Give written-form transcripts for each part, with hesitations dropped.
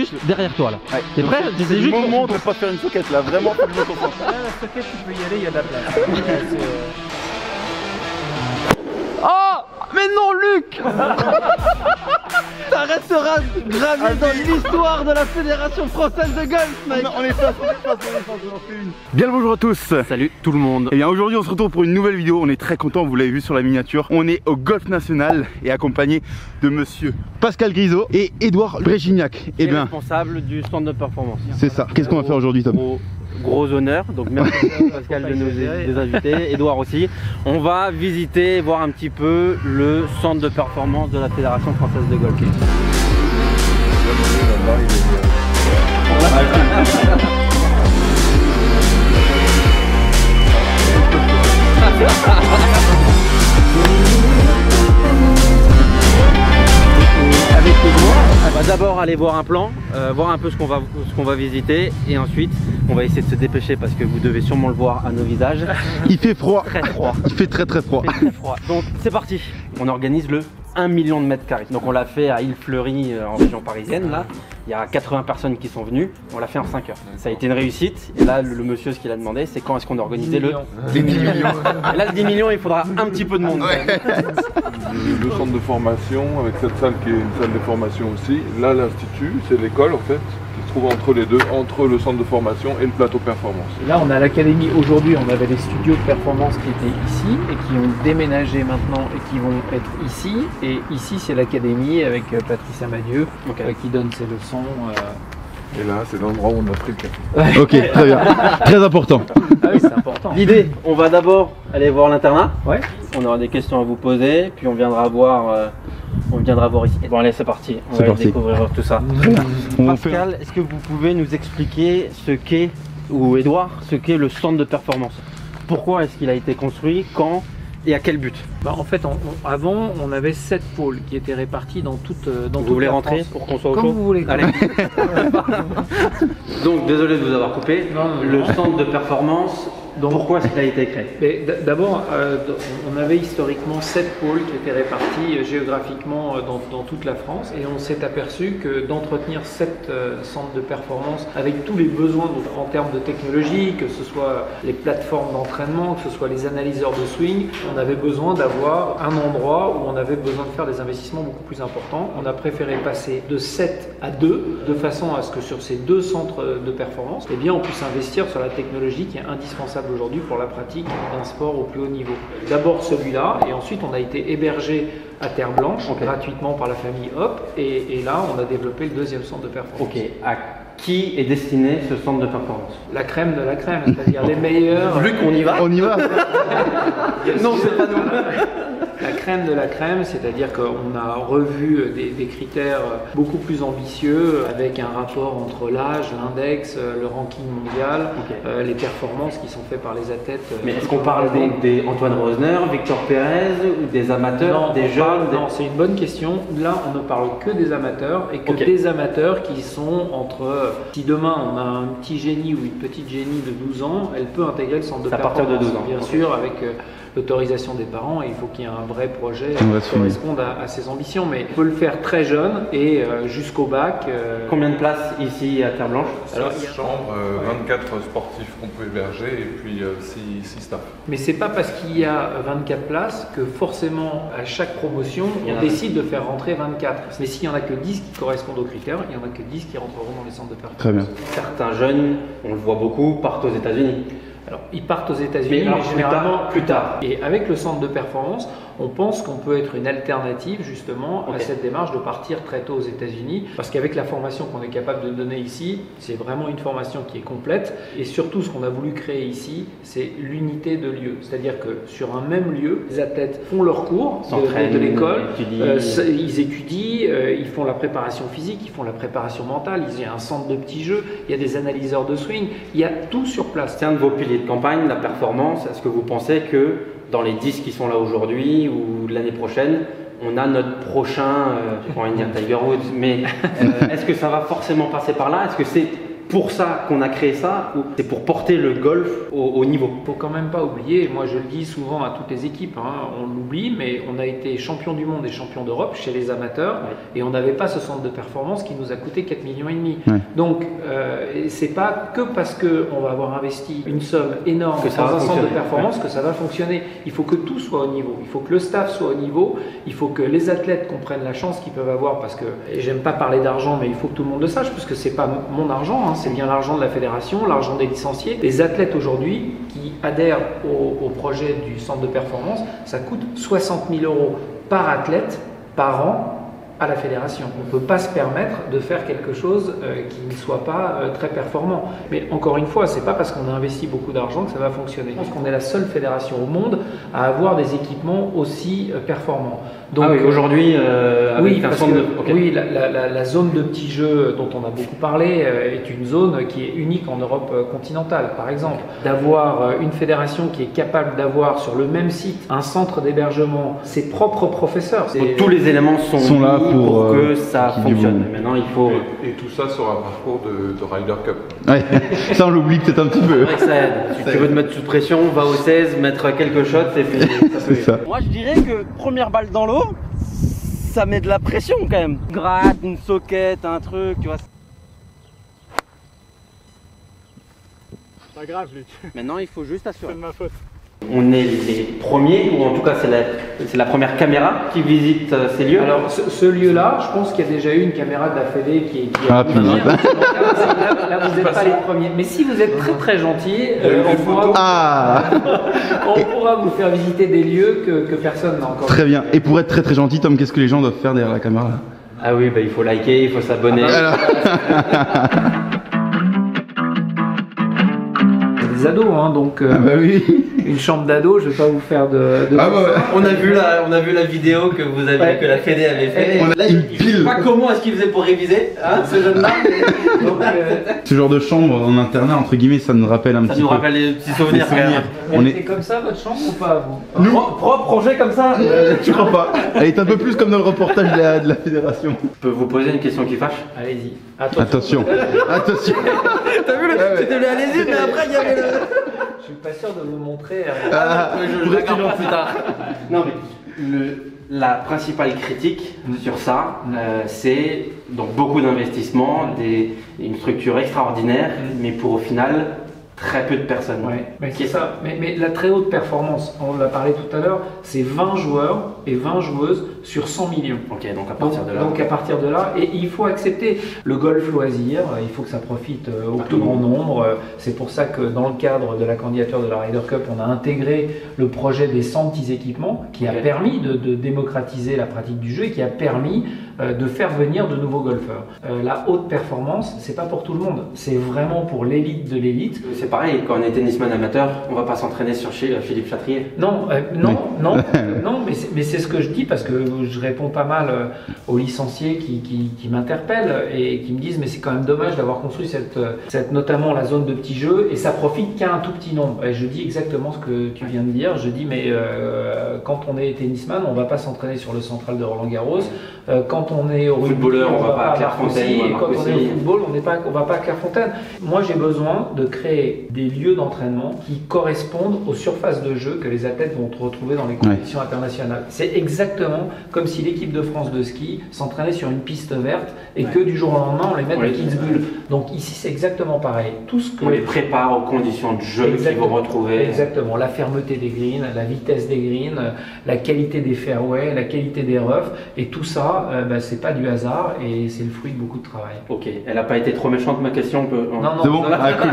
juste derrière toi là. Ouais. T'es prêt? C'est le moment de pas faire une soquette là, vraiment faut que je me concentre. Là, la soquette, tu peux y aller, il y a de la place. Oh! Mais non, Luc! Ça restera gravé dans l'histoire de la Fédération Française de Golf, mec! On est face, on en fait une. Bien le bonjour à tous. Salut tout le monde. Et bien aujourd'hui on se retrouve pour une nouvelle vidéo. On est très content, vous l'avez vu sur la miniature. On est au Golf National et accompagné de monsieur Pascal Grisot et Édouard Brégignac. Et bien Responsable du centre de performance. c'est ça. Qu'est-ce qu'on va faire aujourd'hui, Tom? Gros honneur, donc merci Pascal de nous inviter, Edouard aussi. On va visiter, voir un petit peu le centre de performance de la Fédération Française de Golf. Avec Edouard, on va d'abord aller voir un plan, voir un peu ce qu'on va visiter, et ensuite on va essayer de se dépêcher parce que vous devez sûrement le voir à nos visages. Il fait froid. Très froid. Il fait très froid. Il fait très froid. Donc c'est parti. On organise le 1 million de mètres carrés. Donc on l'a fait à Île-Fleury en région parisienne là. Il y a 80 personnes qui sont venues, on l'a fait en 5 heures. Ça a été une réussite. Et là le monsieur ce qu'il a demandé c'est quand est-ce qu'on a organisé le 10 millions. Et là le 10 millions il faudra un petit peu de monde. Ouais. Le centre de formation avec cette salle qui est une salle de formation aussi. Là l'institut, c'est l'école en fait, qui se trouve entre les deux, entre le centre de formation et le plateau performance. Là, on a l'académie. Aujourd'hui, on avait les studios de performance qui étaient ici et qui ont déménagé maintenant et qui vont être ici. Et ici, c'est l'académie avec Patricia Madieu qui donne ses leçons. Et là, c'est l'endroit où on a pris le café. Ok, très bien. Très important. Ah oui, c'est important. L'idée, on va d'abord aller voir l'internat. Ouais. On aura des questions à vous poser, puis on viendra voir ici. Bon allez c'est parti, on va découvrir tout ça. Pascal, est-ce que vous pouvez nous expliquer ce qu'est, ou Edouard, ce qu'est le centre de performance? Pourquoi est-ce qu'il a été construit, quand et à quel but? En fait, avant, on avait 7 pôles qui étaient répartis dans toute Vous toute voulez la rentrer France. pour qu'on soit au Comme chaud? vous voulez. Allez. Donc désolé de vous avoir coupé. Non. Le centre de performance, pourquoi est-ce qu'il a été créé? Mais d'abord, on avait historiquement 7 pôles qui étaient répartis géographiquement dans toute la France et on s'est aperçu que d'entretenir 7 centres de performance avec tous les besoins en termes de technologie, que ce soit les plateformes d'entraînement, que ce soit les analyseurs de swing, on avait besoin d'avoir un endroit où on avait besoin de faire des investissements beaucoup plus importants. On a préféré passer de 7 à 2 de façon à ce que sur ces 2 centres de performance, eh bien, on puisse investir sur la technologie qui est indispensable aujourd'hui pour la pratique d'un sport au plus haut niveau. D'abord celui-là, et ensuite on a été hébergé à Terre Blanche gratuitement par la famille Hop, et là on a développé le 2e centre de performance. Ok, à qui est destiné ce centre de performance? La crème de la crème, c'est-à-dire les meilleurs. Luc, on y va? On y va. Non, c'est pas nous. La crème de la crème, c'est-à-dire qu'on a revu des critères beaucoup plus ambitieux avec un rapport entre l'âge, l'index, le ranking mondial, les performances qui sont faites par les athlètes. Mais est-ce qu'on parle donc des Antoine Rosner, Victor Pérez, ou des amateurs, des jeunes? Non, c'est une bonne question. Là, on ne parle que des amateurs et que des amateurs qui sont entre. Si demain on a un petit génie ou une petite génie de 12 ans, elle peut intégrer le centre de performance. À partir de 12 ans. Bien sûr, avec l'autorisation des parents, et il faut qu'il y ait un vrai projet qui corresponde à ses ambitions. Mais on peut le faire très jeune et jusqu'au bac. Combien de places ici à Terre Blanche? Alors, 16 chambres, 24 sportifs qu'on peut héberger et puis 6 staff. Mais c'est pas parce qu'il y a 24 places que forcément à chaque promotion on décide de faire rentrer 24. Mais s'il y en a que 10 qui correspondent aux critères, il y en a que 10 qui rentreront dans les centres de performance. Très bien. Certains jeunes, on le voit beaucoup, partent aux États-Unis. Alors, ils partent aux États-Unis, mais généralement plus tard. Et avec le centre de performance, on pense qu'on peut être une alternative justement à cette démarche de partir très tôt aux États-Unis, parce qu'avec la formation qu'on est capable de donner ici, c'est vraiment une formation qui est complète. Et surtout, ce qu'on a voulu créer ici, c'est l'unité de lieu. C'est-à-dire que sur un même lieu, les athlètes font leurs cours de l'école, ils étudient, ils font la préparation physique, ils font la préparation mentale, il y a un centre de petits jeux, il y a des analyseurs de swing, il y a tout sur place. C'est un de vos piliers de campagne, la performance. Est-ce que vous pensez que dans les 10 qui sont là aujourd'hui ou l'année prochaine, on a notre prochain, j'ai pas envie de dire Tiger Woods, mais est-ce que ça va forcément passer par là? Est-ce que c'est pour ça qu'on a créé ça ou c'est pour porter le golf au niveau? Faut quand même pas oublier, moi je le dis souvent à toutes les équipes, hein, on l'oublie, mais on a été champion du monde et champion d'Europe chez les amateurs et on n'avait pas ce centre de performance qui nous a coûté 4,5 millions. Donc c'est pas que parce qu'on va avoir investi une somme énorme dans un centre de performance que ça va fonctionner. Il faut que tout soit au niveau, il faut que le staff soit au niveau, il faut que les athlètes comprennent la chance qu'ils peuvent avoir parce que, et j'aime pas parler d'argent mais il faut que tout le monde le sache puisque c'est pas mon argent, hein, c'est bien l'argent de la fédération, l'argent des licenciés. Les athlètes aujourd'hui qui adhèrent au projet du centre de performance, ça coûte 60 000 € par athlète par an à la fédération. On ne peut pas se permettre de faire quelque chose qui ne soit pas très performant. Mais encore une fois, c'est pas parce qu'on a investi beaucoup d'argent que ça va fonctionner. Je pense qu'on est la seule fédération au monde à avoir des équipements aussi performants. Donc, aujourd'hui, oui, parce que, oui, la zone de petits jeux dont on a beaucoup parlé est une zone qui est unique en Europe continentale. Par exemple, d'avoir une fédération qui est capable d'avoir sur le même site un centre d'hébergement, ses propres professeurs. Donc, tous les éléments sont là pour que ça fonctionne. Maintenant, il faut... Et tout ça sur un parcours de Ryder Cup. Ouais, ça on l'oublie peut-être un petit peu. C'est vrai que ça aide. Si tu veux te mettre sous pression, va au 16, mettre quelques shots, c'est fini. C'est ça. Moi, je dirais que première balle dans l'eau, ça met de la pression quand même. Gratte, une soquette, un truc, tu vois. Pas grave, Luc. Maintenant, il faut juste assurer. C'est de ma faute. On est les premiers, ou en tout cas c'est la première caméra qui visite ces lieux. Alors ce lieu-là, je pense qu'il y a déjà eu une caméra de la Fédé qui Ah, putain. Là, vous n'êtes pas les premiers. Mais si vous êtes très très gentil, on pourra vous faire visiter des lieux que personne n'a encore. Très bien. Et pour être très très gentil, Tom, qu'est-ce que les gens doivent faire derrière la caméra là? Ah oui, bah, il faut liker, il faut s'abonner. Des ados, hein, donc bah oui. une chambre d'ado, je vais pas vous faire de Ah bah ouais. On a vu la vidéo que vous avez, que la Fédé avait fait. On a une Je sais pile. pas comment est-ce qu'il faisait pour réviser, hein, ce jeune-là. Donc, Ce genre de chambre en internat, entre guillemets, ça nous rappelle un Ça petit nous peu. rappelle des petits souvenirs quand même. On elle est- était comme ça votre chambre ou pas vous? Propre projet comme ça. Je crois pas. Elle est un peu plus comme dans le reportage de la fédération. Je peux vous poser une question qui fâche? Allez-y. Attention. Attention. T'as vu c'était le allez-y, mais après il y avait le... Je suis pas sûr de vous montrer. Je regarde pas plus tard. Non mais la principale critique sur ça, c'est donc beaucoup d'investissements, une structure extraordinaire, mais pour au final très peu de personnes. Ouais, mais c'est ça. Mais la très haute performance, on l'a parlé tout à l'heure, c'est 20 joueurs et 20 joueuses sur 100 millions. Ok, donc à partir de là. Donc à partir de là, et il faut accepter le golf loisir, il faut que ça profite au plus grand nombre. C'est pour ça que dans le cadre de la candidature de la Ryder Cup, on a intégré le projet des 100 petits équipements qui a permis de démocratiser la pratique du jeu et qui a permis de faire venir de nouveaux golfeurs. La haute performance, c'est pas pour tout le monde, c'est vraiment pour l'élite de l'élite. C'est pareil, quand on est tennisman amateur, on va pas s'entraîner sur Philippe Chatrier. Non, mais c'est ce que je dis parce que je réponds pas mal aux licenciés qui m'interpellent et qui me disent mais c'est quand même dommage d'avoir construit cette notamment la zone de petits jeux et ça profite qu'à un tout petit nombre. Et je dis exactement ce que tu viens de dire. Je dis mais quand on est tennisman, on va pas s'entraîner sur le central de Roland Garros. Quand on est au footballeur, on va pas à Clairefontaine. Quand on est au football, on va pas à Clairefontaine. Moi, j'ai besoin de créer des lieux d'entraînement qui correspondent aux surfaces de jeu que les athlètes vont retrouver dans les compétitions internationales. C'est exactement comme si l'équipe de France de ski s'entraînait sur une piste verte et que du jour au lendemain, on les met à Kitzbühel. Donc ici, c'est exactement pareil. Tout ce que on les prépare aux conditions de jeu qu'ils vont retrouver. Exactement. La fermeté des greens, la vitesse des greens, la qualité des fairways, la qualité des roughs, et tout ça, c'est pas du hasard et c'est le fruit de beaucoup de travail. Ok, elle a pas été trop méchante ma question. Non. C'est bon. Ah, cool.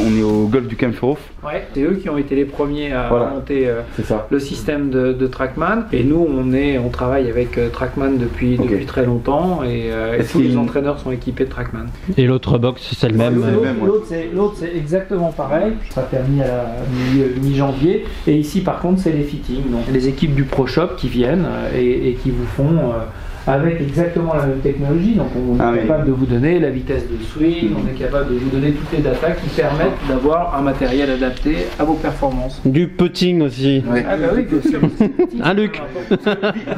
On est au golf du Kempferhof. Ouais, c'est eux qui ont été les premiers à monter C'est ça. le système de TrackMan. Et nous, on travaille avec TrackMan depuis très longtemps et tous les entraîneurs sont équipés de TrackMan. Et l'autre box, c'est le même. L'autre, c'est exactement pareil. Ça termine à la mi-janvier. Et ici, par contre, c'est les fittings. Donc, les équipes du Pro Shop qui viennent et qui vous font avec exactement la même technologie. Donc on est capable de vous donner la vitesse de swing, on est capable de vous donner toutes les datas qui permettent d'avoir un matériel adapté à vos performances. Du putting aussi. Ouais. Ah bah oui, Un Luc.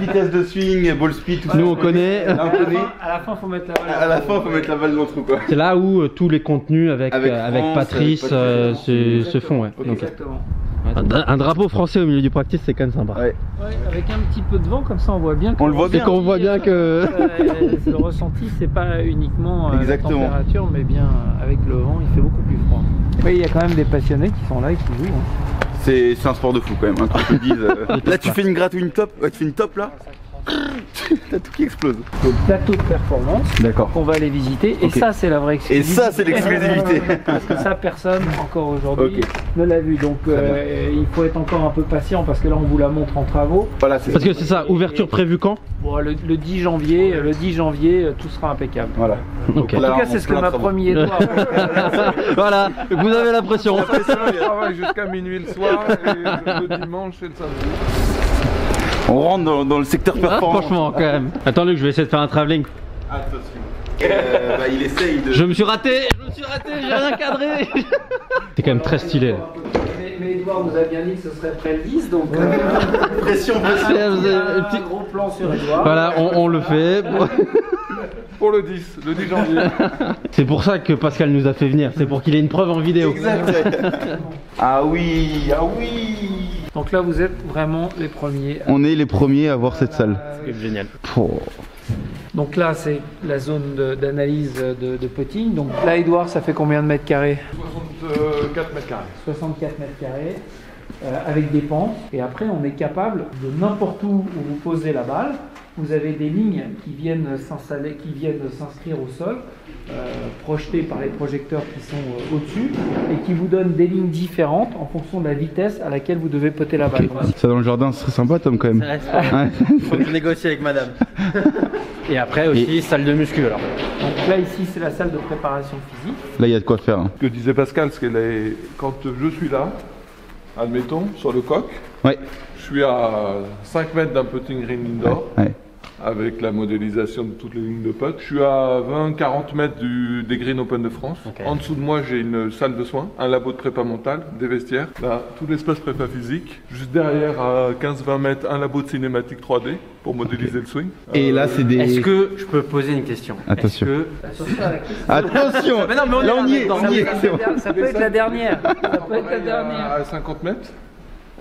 Vitesse de swing, ball speed, tout ça. Nous on connaît. À la fin, faut mettre la balle. À la fin, faut mettre la balle dans le trou, quoi. C'est là où tous les contenus avec France, Patrice se font. Ouais. Donc, Exactement. un drapeau français au milieu du practice, c'est quand même sympa. Ouais. Ouais, avec un petit peu de vent, comme ça on voit bien que On le voit bien. C'est qu'on voit bien que. le ressenti, c'est pas uniquement la Exactement. température, mais bien avec le vent, il fait beaucoup plus froid. Oui, il y a quand même des passionnés qui sont là et qui jouent. Hein. C'est un sport de fou quand même, hein, quand je te dise. Là, tu fais une gratte ou une top. Ouais, tu fais une top là. T'as tout qui explose. Le plateau de performance D'accord. qu'on va aller visiter, et ça c'est la vraie Et exclusivité. ça, c'est l'exclusivité. Parce que ça, personne encore aujourd'hui Ok. ne l'a vu. Donc il faut être encore un peu patient parce que là on vous la montre en travaux. Voilà, c'est Parce que c'est ça, ouverture prévue quand? Bon, le 10 janvier, tout sera impeccable. Voilà. Ok. En tout cas, c'est ce que m'a promis Edouard. Voilà, vous avez la pression. Je travaille jusqu'à minuit le soir et le dimanche et le samedi. On rentre dans le secteur Ah, performance. franchement, quand même. Attends, Luc, je vais essayer de faire un travelling. Attention. Il essaye de. Je me suis raté, j'ai rien cadré. C'est quand même très stylé. Mais Edouard nous a bien dit que ce serait près le 10, donc Pression, un gros plan sur Edouard. Voilà, on le fait. Pour le 10 janvier. C'est pour ça que Pascal nous a fait venir, c'est pour qu'il ait une preuve en vidéo. Exact. Ah oui, ah oui. Donc là, vous êtes vraiment les premiers. On est les premiers à voir cette salle. C'est génial. Donc là, c'est la zone d'analyse de putting. Donc là, Edouard, ça fait combien de mètres carrés? 64 mètres carrés. 64 mètres carrés. Avec des pentes. Et après, on est capable de n'importe où vous posez la balle. Vous avez des lignes qui viennent s'installer, qui viennent s'inscrire au sol, projetées par les projecteurs qui sont au-dessus, et qui vous donnent des lignes différentes en fonction de la vitesse à laquelle vous devez poter la balle. Ça dans le jardin, ce serait sympa, Tom, quand même. Ouais. Faut que je négocie avec madame. Et après aussi, salle de muscu alors. Donc là, ici, c'est la salle de préparation physique. Là, il y a de quoi faire. Hein. Ce que disait Pascal, c'est que quand je suis là, admettons, sur le coq, Ouais. je suis à 5 mètres d'un putting green indoor. Ouais. Avec la modélisation de toutes les lignes de putt. Je suis à 20-40 mètres des Green Open de France. Okay. En dessous de moi, j'ai une salle de soins, un labo de prépa mentale, des vestiaires. Là, tout l'espace prépa physique. Juste derrière, à 15-20 mètres, un labo de cinématique 3D pour modéliser le swing. Et là, c'est des. Est-ce que je peux poser une question? Attention. Attention. Mais non, mais Là, on y est, on y est. C'est bon. Ça peut être la dernière. Ça peut être la dernière. À 50 mètres.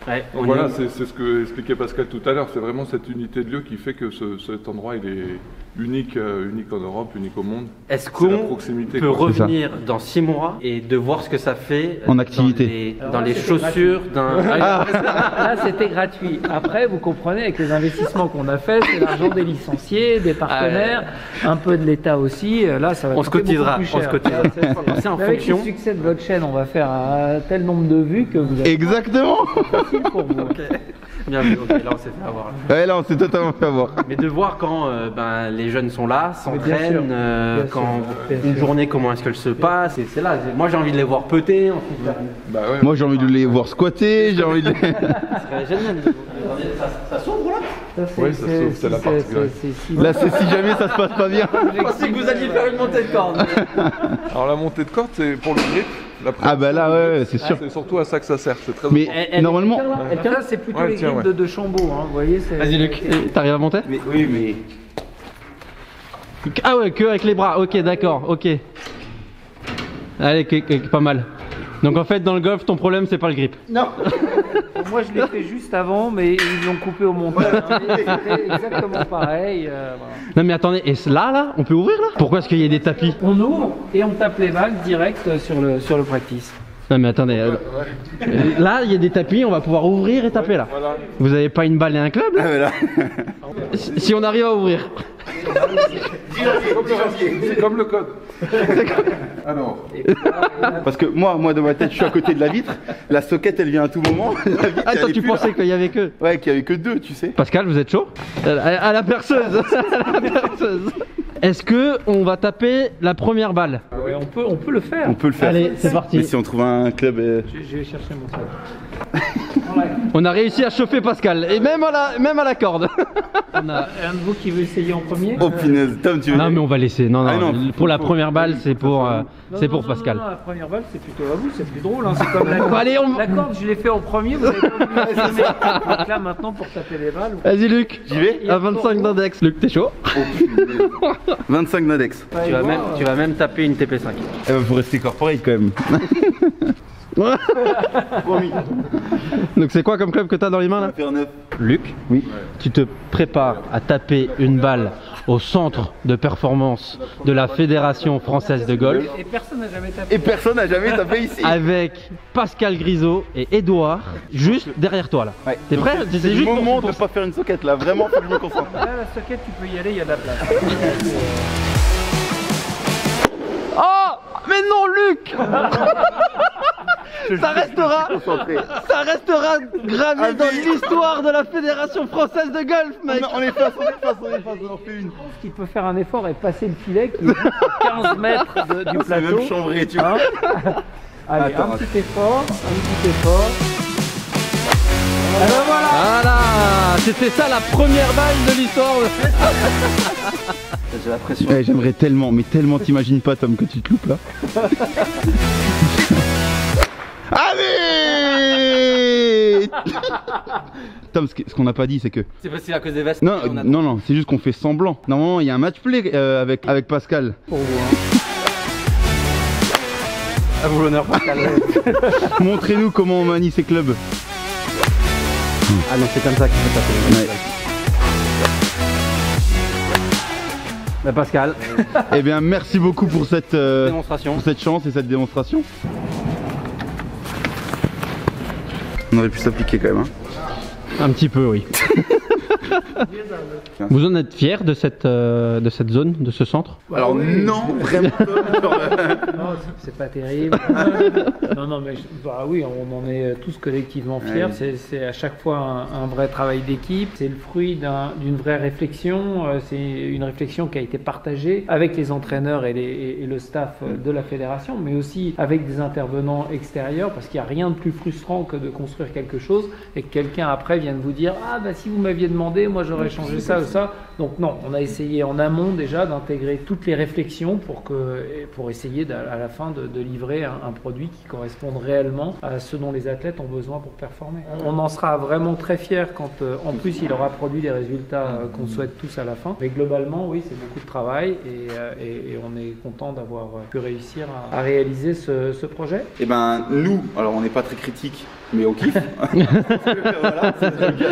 Ouais, Donc voilà, c'est ce que expliquait Pascal tout à l'heure. C'est vraiment cette unité de lieu qui fait que cet endroit il est unique, unique en Europe, unique au monde. Est-ce C'est la qu'on proximité, peut quoi. revenir dans 6 mois et de voir ce que ça fait En activité. dans les chaussures d'un. Là, c'était gratuit. Après, vous comprenez, avec les investissements qu'on a fait, c'est l'argent des licenciés, des partenaires, un peu de l'État aussi. Là, ça va On se coûter cotisera, beaucoup plus on se cher. cotisera. C'est en Avec fonction. le succès de votre chaîne, on va faire un tel nombre de vues que vous avez Exactement. facile pour vous. Ok. Bien vu, ok, là on s'est fait avoir. Ouais, là, on s'est totalement fait avoir. Mais de voir quand les jeunes sont là, Mais bien sûr, s'entraînent, bien quand sûr, bien une sûr. journée, comment est-ce qu'elle se passe, et c'est là. Moi j'ai envie de les voir peuter, ensuite. Bah ouais. Moi, j'ai envie de les voir squatter, j'ai envie de. Ce serait génial. Ça s'ouvre là? Oui, ça s'ouvre, c'est la partie grecque. Là, c'est si jamais ça se passe pas bien. Je pensais que vous alliez faire une montée de corde. Alors la montée de corde, c'est pour le grip. La Ah, bah là, ouais, c'est sûr. C'est surtout à ça que ça sert. C'est très Mais normalement. Ça, c'est plutôt Ouais, les tiens, grippes ouais. de Chambaud, hein, vous voyez. Vas-y Luc, t'arrives à monter? Oui, mais. Ah ouais, que avec les bras, ok d'accord, ok. Allez, pas mal. Donc en fait dans le golf ton problème c'est pas le grip. Non. Moi je l'ai fait juste avant, mais ils l'ont coupé au montage. C'était exactement pareil. Voilà. Non mais attendez, et là on peut ouvrir là? Pourquoi est-ce qu'il y a des tapis? On ouvre et on tape les balles direct sur le practice. Non mais attendez, là il y a des tapis, on va pouvoir ouvrir et taper là. Voilà. Vous avez pas une balle et un club là? Ah, mais là. Si on arrive à ouvrir. C'est comme le code. Alors, Parce que moi, dans ma tête, je suis à côté de la vitre. La socket, elle vient à tout moment. La vitre, Ah toi elle est tu plus pensais là. qu'il y avait que... Ouais, qu'il y avait que deux, tu sais. Pascal vous êtes chaud? À la perceuse. À la perceuse. Est-ce que on va taper la première balle? Ouais, on peut le faire. On peut le faire. Allez c'est parti. Mais si on trouve un club. Je vais chercher mon sac. On a réussi à chauffer Pascal, et même à la corde. On a un de vous qui veut essayer en premier. Oh punaise, Tom, tu veux? Non mais on va laisser, non, Ah, non, pour la première balle c'est pour Pascal. Non, la première balle c'est plutôt à vous, c'est plus drôle, hein. C'est comme la corde. Allez, La corde, je l'ai fait en premier, vous avez pas voulu la filmer. Donc là maintenant pour taper les balles. Vas-y Luc, J'y vais. à 25 d'index. Luc, t'es chaud? 25 d'index. Tu vas même taper une TP5. Eh ben, faut rester corporate quand même. Promis. Donc c'est quoi comme club que t'as dans les mains là? Faire 9. Luc, Oui. tu te prépares à taper une balle au centre de performance de la Fédération Française de Golf Et personne n'a jamais tapé. Et personne n'a jamais tapé ici. avec Pascal Grisot et Edouard juste derrière toi là. Ouais. T'es prêt? C'est le moment de pas faire une soquette là, vraiment faut que je me concentre. Là la socket tu peux y aller, il y a de la place. Oh! Mais non Luc! Ça restera gravé dans l'histoire de la Fédération Française de Golf, mec! On est face, on en fait une. Qui peut faire un effort et passer le filet qui est à 15 mètres du C'est plateau. même chambré, tu vois. Allez, Attends, un petit effort. Et ben voilà. Voilà! C'était ça la première balle de l'histoire! J'ai la pression. Ouais, j'aimerais tellement, mais tellement t'imagines pas Tom que tu te loupes là. Allez Tom, ce qu'on n'a pas dit c'est que... C'est facile à cause des vestes. Non, c'est juste qu'on fait semblant. Normalement il y a un match play avec Pascal. Pour vous, hein. À vous l'honneur, Pascal. Montrez-nous comment on manie ces clubs. Ah non, c'est comme ça qu'il faut taper. Ouais. Bah Pascal, Eh bien merci beaucoup pour cette démonstration. chance et cette démonstration. On aurait pu s'appliquer quand même. Hein. Un petit peu, oui. Vous en êtes fier de cette zone, de ce centre? Alors non, vraiment. Non, c'est pas terrible. non, mais bah oui, on en est tous collectivement fiers. Ouais. C'est à chaque fois un vrai travail d'équipe. C'est le fruit d'une vraie réflexion. C'est une réflexion qui a été partagée avec les entraîneurs et le staff de la fédération, mais aussi avec des intervenants extérieurs, parce qu'il n'y a rien de plus frustrant que de construire quelque chose et que quelqu'un après vienne vous dire « Ah bah si vous m'aviez demandé, moi j'aurais changé ça ou ça ». Donc non, on a essayé en amont déjà d'intégrer toutes les réflexions pour essayer à la fin de livrer un produit qui corresponde réellement à ce dont les athlètes ont besoin pour performer. On en sera vraiment très fiers quand en plus il aura produit les résultats qu'on souhaite tous à la fin. Mais globalement, oui, c'est beaucoup de travail et on est content d'avoir pu réussir à réaliser ce projet. Et ben nous, alors on n'est pas très critiques, mais on kiffe. Voilà,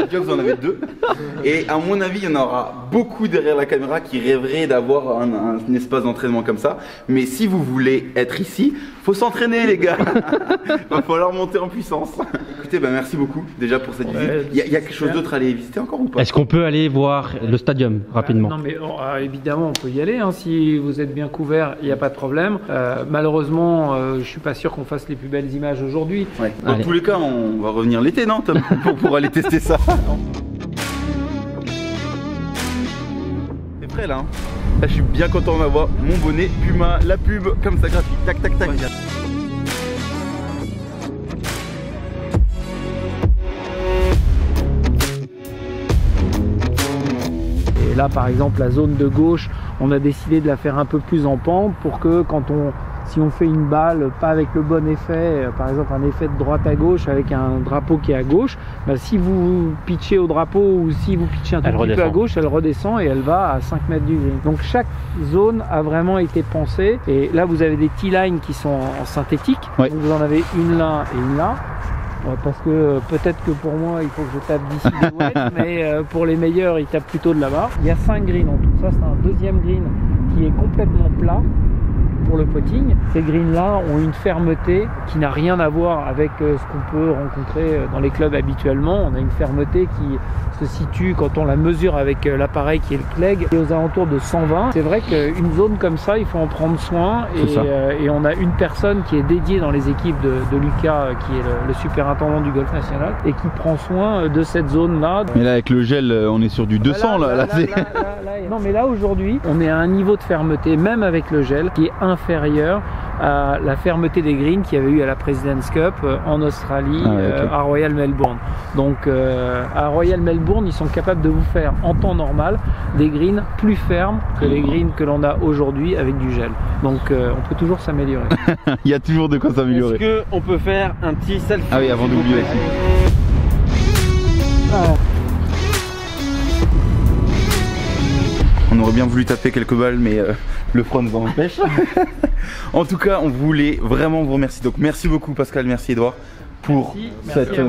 déjà vous en avez deux. Et à mon avis, il y en aura beaucoup derrière la caméra qui rêveraient d'avoir un espace d'entraînement comme ça. Mais si vous voulez être ici, faut s'entraîner les gars. Va falloir monter en puissance. Écoutez, ben merci beaucoup déjà pour cette visite. Il y a quelque chose d'autre à aller visiter encore ou pas? Est-ce qu'on peut aller voir le stadium rapidement? Non mais évidemment on peut y aller, hein. Si vous êtes bien couvert, il n'y a pas de problème. Malheureusement, je suis pas sûr qu'on fasse les plus belles images aujourd'hui. Ouais. Dans tous les cas, on va revenir l'été, non Tom, pour aller tester ça. C'est prêt là, hein. Là je suis bien content d'avoir mon bonnet Puma, la pub comme ça graphique, tac tac tac. Et là par exemple la zone de gauche, on a décidé de la faire un peu plus en pente pour que si on fait une balle pas avec le bon effet, par exemple un effet de droite à gauche avec un drapeau qui est à gauche, bah si vous pitchez au drapeau ou si vous pitchez un tout petit peu à gauche, elle redescend et elle va à 5 mètres du green. Donc chaque zone a vraiment été pensée et là vous avez des T-lines qui sont en synthétique, ouais. Donc vous en avez une là et une là. Parce que peut-être que pour moi il faut que je tape d'ici de l'ouest, mais pour les meilleurs ils tapent plutôt de là-bas. Il y a 5 greens en tout, ça c'est un deuxième green qui est complètement plat pour le putting. Ces greens là ont une fermeté qui n'a rien à voir avec ce qu'on peut rencontrer dans les clubs habituellement. On a une fermeté qui se situe quand on la mesure avec l'appareil qui est le Clegg et aux alentours de 120. C'est vrai qu'une zone comme ça il faut en prendre soin et on a une personne qui est dédiée dans les équipes de Lucas qui est le superintendant du golf national et qui prend soin de cette zone là. Mais là avec le gel on est sur du 200 là. Non mais là aujourd'hui on est à un niveau de fermeté même avec le gel qui est inférieur à la fermeté des greens qu'il y avait eu à la President's Cup en Australie, à Royal Melbourne. Donc à Royal Melbourne, ils sont capables de vous faire en temps normal des greens plus fermes que les greens que l'on a aujourd'hui avec du gel. Donc on peut toujours s'améliorer. Il y a toujours de quoi s'améliorer. Est-ce qu'on peut faire un petit selfie? Ah oui, avant d'oublier. On aurait bien voulu taper quelques balles, mais le froid nous en empêche. En tout cas, on voulait vraiment vous remercier. Donc merci beaucoup Pascal, merci Edouard pour cette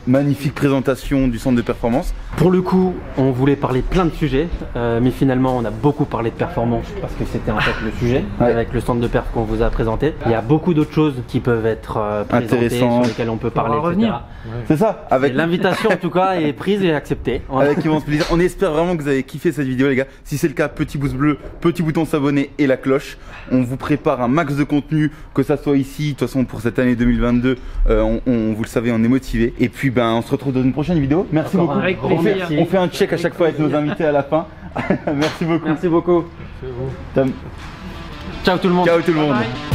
magnifique présentation du centre de performance. Pour le coup, on voulait parler plein de sujets, mais finalement on a beaucoup parlé de performance parce que c'était en fait le sujet avec le centre de perf qu'on vous a présenté. Il y a beaucoup d'autres choses qui peuvent être présentées, sur lesquelles on peut parler, etc. C'est ça. Avec l'invitation en tout cas est prise et acceptée. Avec immense plaisir. On espère vraiment que vous avez kiffé cette vidéo les gars. Si c'est le cas, petit pouce bleu, petit bouton s'abonner et la cloche. On vous prépare un max de contenu, que ça soit ici. De toute façon pour cette année 2022, vous le savez, on est motivé. Et puis ben on se retrouve dans une prochaine vidéo. Merci beaucoup. Avec plaisir. On fait un check à chaque fois avec nos invités à la fin. Merci beaucoup. Merci beaucoup. Ciao Ciao tout le monde. Ciao tout le monde. Bye.